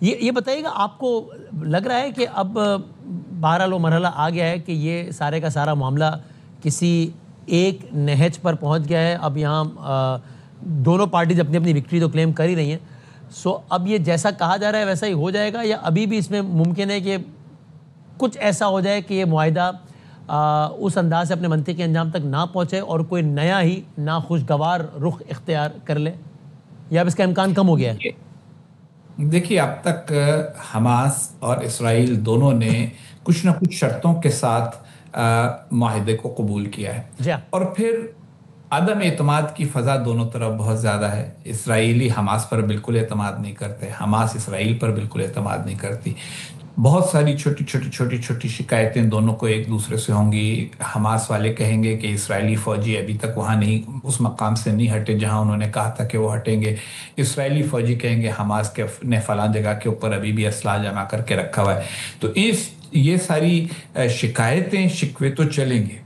یہ بتائیے گا آپ کو لگ رہا ہے کہ اب بہرحال وہ مرحلہ آ گیا ہے کہ یہ سارے کا سارا معاملہ کسی ایک نہج پر پہنچ گیا ہے، اب یہاں دونوں پارٹیز اپنی اپنی وکٹری تو کلیم کر ہی رہی ہیں، سو اب یہ جیسا کہا جا رہا ہے ویسا ہی ہو جائے گا، یا ابھی بھی اس میں ممکن ہے کہ کچھ ایسا ہو جائے کہ یہ معاہدہ اس انداز سے اپنے منطقی انجام تک نہ پہنچے اور کوئی نیا ہی ناخوشگوار رخ اختیار کر لے، یا اب اس کا امکان کم ہو گیا ہے؟ دیکھیے اب تک حماس اور اسرائیل دونوں نے کچھ نہ کچھ شرطوں کے ساتھ معاہدے کو قبول کیا ہے، جی ہاں، اور پھر عدم اعتماد کی فضا دونوں طرف بہت زیادہ ہے۔ اسرائیلی حماس پر بالکل اعتماد نہیں کرتے، حماس اسرائیل پر بالکل اعتماد نہیں کرتی۔ بہت ساری چھوٹی شکایتیں دونوں کو ایک دوسرے سے ہوں گی۔ حماس والے کہیں گے کہ اسرائیلی فوجی ابھی تک وہاں نہیں، اس مقام سے نہیں ہٹے جہاں انہوں نے کہا تھا کہ وہ ہٹیں گے۔ اسرائیلی فوجی کہیں گے حماس نے فلاں جگہ کے اوپر ابھی بھی اسلحہ جمع کر کے رکھا ہوا ہے۔ تو یہ ساری شکایتیں شکوے تو چلیں گے،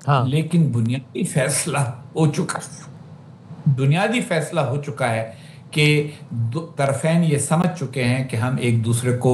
ہاں لیکن بنیادی فیصلہ ہو چکا ہے کہ طرفین یہ سمجھ چکے ہیں کہ ہم ایک دوسرے کو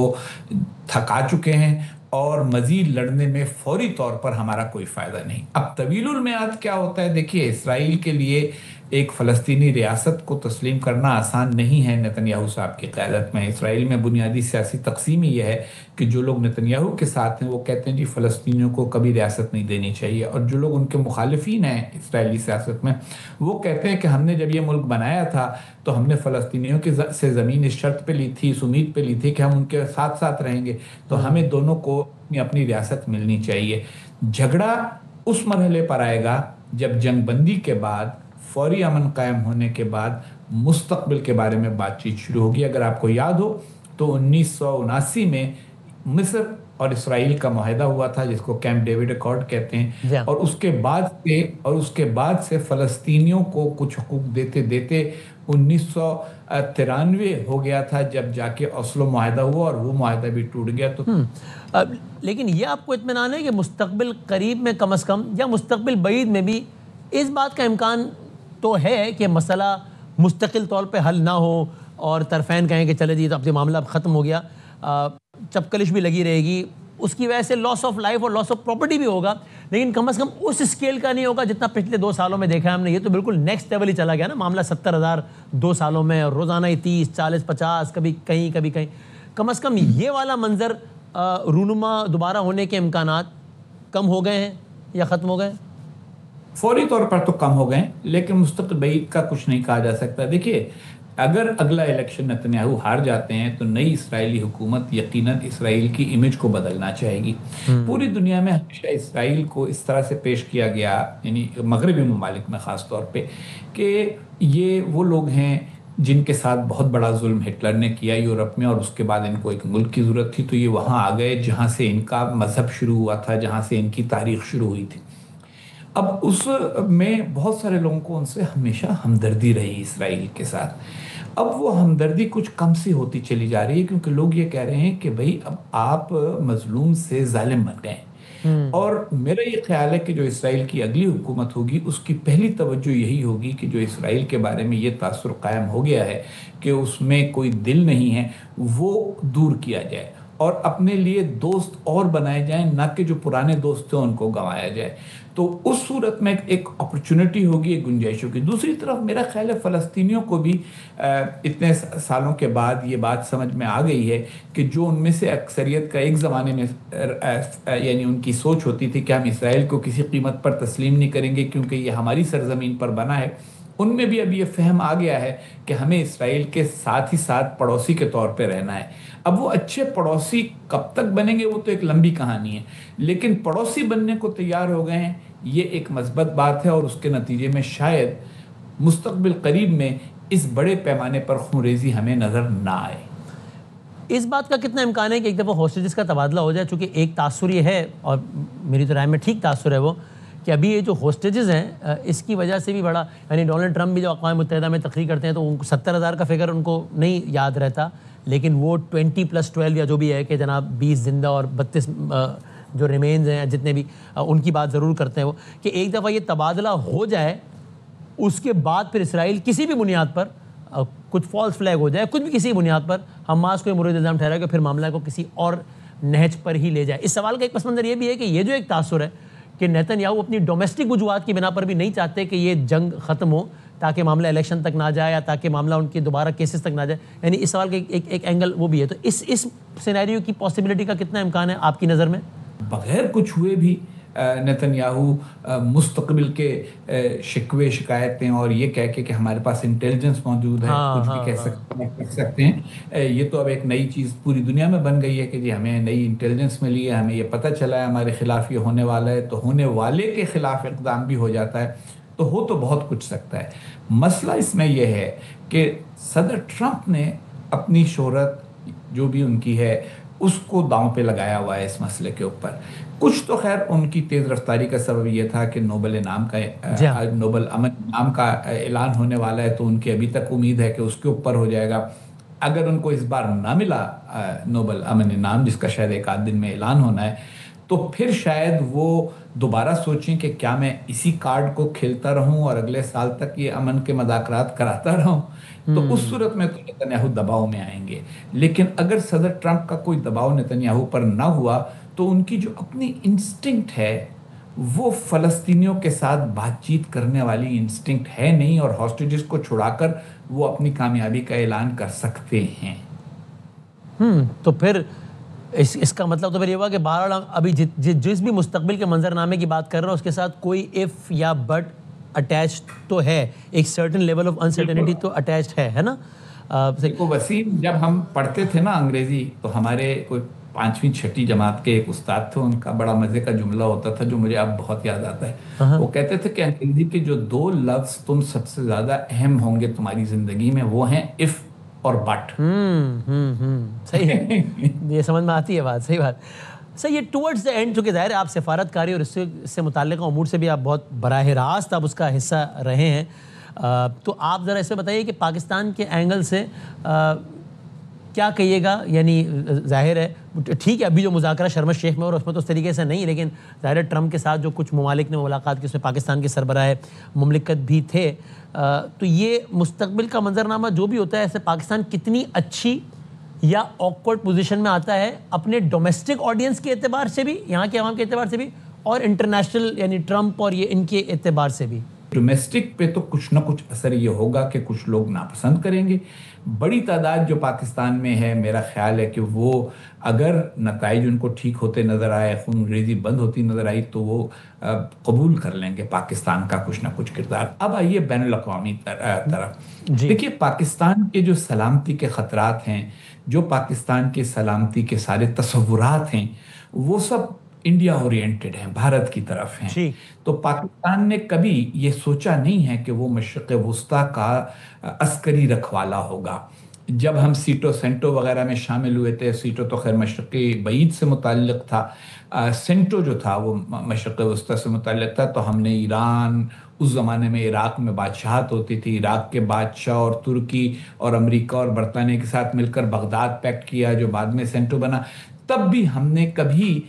تھکا چکے ہیں اور مزید لڑنے میں فوری طور پر ہمارا کوئی فائدہ نہیں۔ اب طویل المیعاد کیا ہوتا ہے، دیکھیے اسرائیل کے لیے ایک فلسطینی ریاست کو تسلیم کرنا آسان نہیں ہے نتنیاہو صاحب کی قیادت میں۔ اسرائیل میں بنیادی سیاسی تقسیم یہ ہے کہ جو لوگ نتنیاہو کے ساتھ ہیں وہ کہتے ہیں جی فلسطینیوں کو کبھی ریاست نہیں دینی چاہیے، اور جو لوگ ان کے مخالفین ہیں اسرائیلی سیاست میں وہ کہتے ہیں کہ ہم نے جب یہ ملک بنایا تھا تو ہم نے فلسطینیوں سے زمین اس شرط پہ لی تھی، اس امید پہ لی تھی کہ ہم ان کے ساتھ ساتھ رہیں گے، تو ہمیں دونوں کو اپنی ریاست ملنی چاہیے۔ جھگڑا اس مرحلے پر آئے گا جب جنگ بندی کے بعد، فوری امن قائم ہونے کے بعد مستقبل کے بارے میں بات چیت شروع ہوگی۔ اگر آپ کو یاد ہو تو 1979 میں مصر اور اسرائیل کا معاہدہ ہوا تھا جس کو کیمپ ڈیوڈ ایکارڈ کہتے ہیں، اور اس کے بعد سے فلسطینیوں کو کچھ حقوق دیتے دیتے 1993 ہو گیا تھا جب جا کے اوسلو معاہدہ ہوا، اور وہ معاہدہ بھی ٹوٹ گیا۔ تو لیکن یہ آپ کو اطمینان ہے کہ مستقبل قریب میں کم از کم یا مستقبل بعید میں بھی اس بات کا امکان تو ہے کہ مسئلہ مستقل طور پہ حل نہ ہو اور طرفین کہیں کہ چلے جی تو اب یہ معاملہ اب ختم ہو گیا، چپکلش بھی لگی رہے گی، اس کی وجہ سے لاس آف لائف اور لاس آف پراپرٹی بھی ہوگا، لیکن کم از کم اس اسکیل کا نہیں ہوگا جتنا پچھلے 2 سالوں میں دیکھا ہے ہم نے۔ یہ تو بالکل نیکسٹ لیول ہی چلا گیا نا معاملہ، 70,000 2 سالوں میں، اور روزانہ ہی 30 40 50، کبھی کہیں۔ کم از کم یہ والا منظر رونما دوبارہ ہونے کے امکانات کم ہو گئے ہیں یا ختم ہو گئے؟ فوری طور پر تو کم ہو گئے، لیکن مستقبل بعید کا کچھ نہیں کہا جا سکتا۔ دیکھیے اگر اگلا الیکشن نتنیاہو ہار جاتے ہیں تو نئی اسرائیلی حکومت یقیناً اسرائیل کی امیج کو بدلنا چاہے گی۔ پوری دنیا میں ہمیشہ اسرائیل کو اس طرح سے پیش کیا گیا، یعنی مغربی ممالک میں خاص طور پہ، کہ یہ وہ لوگ ہیں جن کے ساتھ بہت بڑا ظلم ہٹلر نے کیا یورپ میں، اور اس کے بعد ان کو ایک ملک کی ضرورت تھی تو یہ وہاں آ گئے جہاں سے ان کا مذہب شروع ہوا تھا، جہاں سے ان کی تاریخ شروع ہوئی تھی۔ اب اس میں بہت سارے لوگوں کو ان سے ہمیشہ ہمدردی رہی اسرائیل کے ساتھ۔ اب وہ ہمدردی کچھ کم سی ہوتی چلی جا رہی ہے، کیونکہ لوگ یہ کہہ رہے ہیں کہ بھئی اب آپ مظلوم سے ظالم بن گئے ہیں، اور میرا یہ خیال ہے کہ جو اسرائیل کی اگلی حکومت ہوگی اس کی پہلی توجہ یہی ہوگی کہ جو اسرائیل کے بارے میں یہ تاثر قائم ہو گیا ہے کہ اس میں کوئی دل نہیں ہے، وہ دور کیا جائے اور اپنے لیے دوست اور بنائے جائیں، نہ کہ جو پرانے دوست تھے ان کو گنوایا جائے۔ تو اس صورت میں ایک اپرچونٹی ہوگی، ایک گنجائش ہوگی۔ دوسری طرف میرا خیال ہے فلسطینیوں کو بھی اتنے سالوں کے بعد یہ بات سمجھ میں آ گئی ہے کہ جو ان میں سے اکثریت کا ایک زمانے میں یعنی ان کی سوچ ہوتی تھی کہ ہم اسرائیل کو کسی قیمت پر تسلیم نہیں کریں گے کیونکہ یہ ہماری سرزمین پر بنا ہے، ان میں بھی اب یہ فہم آ گیا ہے کہ ہمیں اسرائیل کے ساتھ ہی ساتھ پڑوسی کے طور پہ رہنا ہے۔ اب وہ اچھے پڑوسی کب تک بنیں گے وہ تو ایک لمبی کہانی ہے، لیکن پڑوسی بننے کو تیار ہو گئے ہیں، یہ ایک مثبت بات ہے، اور اس کے نتیجے میں شاید مستقبل قریب میں اس بڑے پیمانے پر خونریزی ہمیں نظر نہ آئے۔ اس بات کا کتنا امکان ہے کہ ایک دفعہ ہوسٹیجز کا تبادلہ ہو جائے؟ چونکہ ایک تاثر یہ ہے، اور میری تو رائے میں ٹھیک تاثر ہے وہ، کہ ابھی یہ جو ہوسٹیجز ہیں اس کی وجہ سے بھی بڑا، یعنی ڈونلڈ ٹرمپ بھی جو اقوام متحدہ میں تقریر کرتے ہیں تو ان کو 70,000 کا فگر ان کو نہیں یاد رہتا، لیکن وہ 20+12 یا جو بھی ہے کہ جناب 20 زندہ اور 32 جو ریمینز ہیں جتنے بھی، ان کی بات ضرور کرتے ہیں وہ، کہ ایک دفعہ یہ تبادلہ ہو جائے اس کے بعد پھر اسرائیل کسی بھی بنیاد پر کچھ فالس فلیگ ہو جائے، کچھ بھی کسی بنیاد پر حماس کو یہ مورد الزام ٹھہرائے کہ پھر معاملہ کو کسی اور نہج پر ہی لے جائے. اس سوال کا ایک پس منظر یہ بھی ہے کہ یہ جو ایک تاثر ہے کہ نیتن یاہو اپنی ڈومیسٹک وجوہات کی بنا پر بھی نہیں چاہتے کہ یہ جنگ ختم ہو تاکہ معاملہ الیکشن تک نہ جائے یا تاکہ معاملہ ان کے دوبارہ کیسز تک نہ جائے. یعنی اس سوال کا ایک اینگل وہ بھی ہے. تو اس سینیریو کی پاسبلٹی کا کتنا امکان ہے آپ کی نظر میں؟ بغیر کچھ ہوئے بھی نیتن یاہو مستقبل کے شکوے شکایتیں اور یہ کہہ کے کہ ہمارے پاس انٹیلیجنس موجود ہے کچھ بھی کہہ سکتے ہیں. یہ تو اب ایک نئی چیز پوری دنیا میں بن گئی ہے کہ جی ہمیں نئی انٹیلیجنس ملی ہے، ہمیں یہ پتہ چلا ہے ہمارے خلاف یہ ہونے والا ہے، تو ہونے والے کے خلاف اقدام بھی ہو جاتا ہے. تو بہت کچھ سکتا ہے. مسئلہ اس میں یہ ہے کہ صدر ٹرمپ نے اپنی شہرت جو بھی ان کی ہے اس کو داؤں پہ لگایا ہوا ہے اس مسئلے کے اوپر. کچھ تو خیر ان کی تیز رفتاری کا سبب یہ تھا کہ نوبل امن انعام کا اعلان ہونے والا ہے، تو ان کی ابھی تک امید ہے کہ اس کے اوپر ہو جائے گا. اگر ان کو اس بار نہ ملا نوبل امن انعام، جس کا شاید ایک آدھ دن میں اعلان ہونا ہے، تو پھر شاید وہ دوبارہ سوچیں کہ کیا میں اسی کارڈ کو کھیلتا رہوں اور اگلے سال تک یہ امن کے مذاکرات کراتا رہوں. تو اس صورت میں تو نیتن یاہو دباؤ میں آئیں گے. لیکن اگر صدر ٹرمپ کا کوئی دباؤ نیتن یاہو پر نہ ہوا تو ان کی جو اپنی انسٹنکٹ ہے وہ فلسطینیوں کے ساتھ بات چیت کرنے والی انسٹنکٹ ہے نہیں، اور ہاسٹیجز کو چھڑا کر وہ اپنی کامیابی کا اعلان کر سکتے ہیں. تو پھر اس کا مطلب تو پھر یہ ہوا کہ بہرحال ابھی جس بھی مستقبل کے منظر نامے کی بات کر رہا ہوں اس کے ساتھ کوئی اف یا بٹ اٹیچ تو ہے، ایک سرٹن لیول آف انسرٹنٹی تو اٹیچ ہے نا. دیکھو وسیم، جب ہم پڑھتے تھے نا انگریزی تو ہمارے کوئی 5ویں 6ٹھی جماعت کے ایک استاد تھے، ان کا بڑا مزے کا جملہ ہوتا تھا جو مجھے اب بہت یاد آتا ہے. وہ کہتے تھے کہ انگریزی کے جو 2 لفظ تم سب سے زیادہ اہم ہوں گے تمہاری زندگی میں وہ ہیں اف اور بٹ. صحیح ہے، یہ سمجھ میں آتی ہے بات. صحیح بات. سر یہ ٹورڈز دا اینڈ، چونکہ ظاہر ہے آپ سفارت کاری اور اس سے متعلقہ امور سے بھی آپ بہت براہ راست آپ اس کا حصہ رہے ہیں، تو آپ ذرا اس میں بتائیے کہ پاکستان کے اینگل سے کیا کہیے گا. یعنی ظاہر ہے ٹھیک ہے ابھی جو مذاکرہ شرم الشیخ میں اور اس میں تو اس طریقے سے نہیں، لیکن ظاہر ہے ٹرمپ کے ساتھ جو کچھ ممالک نے ملاقات کی اس میں پاکستان کے سربراہ مملکت بھی تھے. تو یہ مستقبل کا منظرنامہ جو بھی ہوتا ہے ایسے پاکستان کتنی اچھی یا آکورڈ پوزیشن میں آتا ہے اپنے ڈومیسٹک آڈینس کے اعتبار سے بھی، یہاں کے عوام کے اعتبار سے بھی، اور انٹرنیشنل یعنی ٹرمپ اور یہ ان کے اعتبار سے بھی. ڈومیسٹک پہ تو کچھ نہ کچھ اثر یہ ہوگا کہ کچھ لوگ ناپسند کریں گے. بڑی تعداد جو پاکستان میں ہے میرا خیال ہے کہ وہ اگر نتائج ان کو ٹھیک ہوتے نظر آئے، خون ریزی بند ہوتی نظر آئی، تو وہ قبول کر لیں گے پاکستان کا کچھ نہ کچھ کردار. اب آئیے بین الاقوامی طرف. دیکھیے پاکستان کے جو سلامتی کے خطرات ہیں، جو پاکستان کے سلامتی کے سارے تصورات ہیں، وہ سب انڈیا اورینٹڈ ہیں، بھارت کی طرف ہیں. تو پاکستان نے کبھی یہ سوچا نہیں ہے کہ وہ مشرق وسطیٰ کا عسکری رکھوالا ہوگا. جب ہم سیٹو سینٹو وغیرہ میں شامل ہوئے تھے، سیٹو تو خیر مشرقی بعید سے متعلق تھا، سینٹو جو تھا وہ مشرق وسطیٰ سے متعلق تھا. تو ہم نے ایران، اس زمانے میں عراق میں بادشاہت ہوتی تھی، عراق کے بادشاہ اور ترکی اور امریکہ اور برطانیہ کے ساتھ مل کر بغداد پیکٹ کیا جو بعد میں سینٹو بنا. تب بھی ہم نے کبھی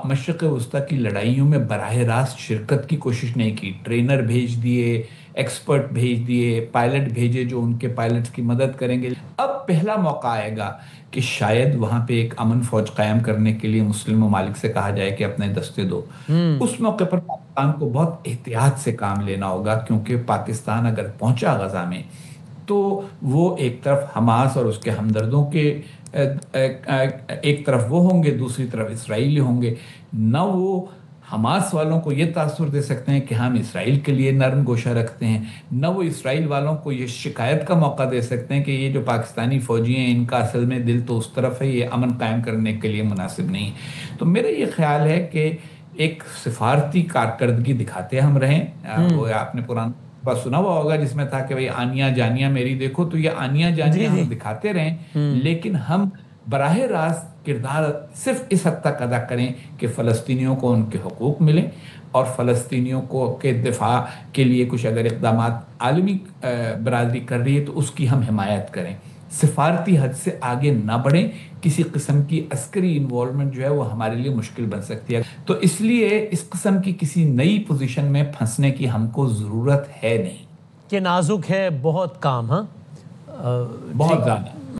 مشرق وسطیٰ کی لڑائیوں میں براہ راست شرکت کی کوشش نہیں کی. ٹرینر بھیج دیے، ایکسپرٹ بھیج دیے، پائلٹ بھیجے جو ان کے پائلٹس کی مدد کریں گے. اب پہلا موقع آئے گا کہ شاید وہاں پہ ایک امن فوج قائم کرنے کے لیے مسلم ممالک سے کہا جائے کہ اپنے دستے دو. اس موقع پر پاکستان کو بہت احتیاط سے کام لینا ہوگا، کیونکہ پاکستان اگر پہنچا غزہ میں تو وہ ایک طرف حماس اور اس کے ہمدردوں کے ایک طرف وہ ہوں گے، دوسری طرف اسرائیلی ہوں گے. نہ وہ حماس والوں کو یہ تاثر دے سکتے ہیں کہ ہم اسرائیل کے لیے نرم گوشہ رکھتے ہیں، نہ وہ اسرائیل والوں کو یہ شکایت کا موقع دے سکتے ہیں کہ یہ جو پاکستانی فوجی ہیں ان کا اصل میں دل تو اس طرف ہے، یہ امن قائم کرنے کے لیے مناسب نہیں. تو میرا یہ خیال ہے کہ ایک سفارتی کارکردگی دکھاتے ہم رہیں. وہ آپ نے پرانا سنا ہوا ہوگا جس میں تھا کہ بھئی آنیا جانیا میری دیکھو، تو یہ آنیا جانیا ہم دکھاتے رہیں، لیکن ہم براہ راست کردار صرف اس حد تک ادا کریں کہ فلسطینیوں کو ان کے حقوق ملیں، اور فلسطینیوں کو کے دفاع کے لیے کچھ اگر اقدامات عالمی برادری کر رہی ہے تو اس کی ہم حمایت کریں. سفارتی حد سے آگے نہ بڑھیں. کسی قسم کی عسکری انوالومنٹ جو ہے وہ ہمارے لیے مشکل بن سکتی ہے. تو اس لیے اس قسم کی کسی نئی پوزیشن میں پھنسنے کی ہم کو ضرورت ہے نہیں. کہ نازک ہے بہت کام. ہاں بہت زیادہ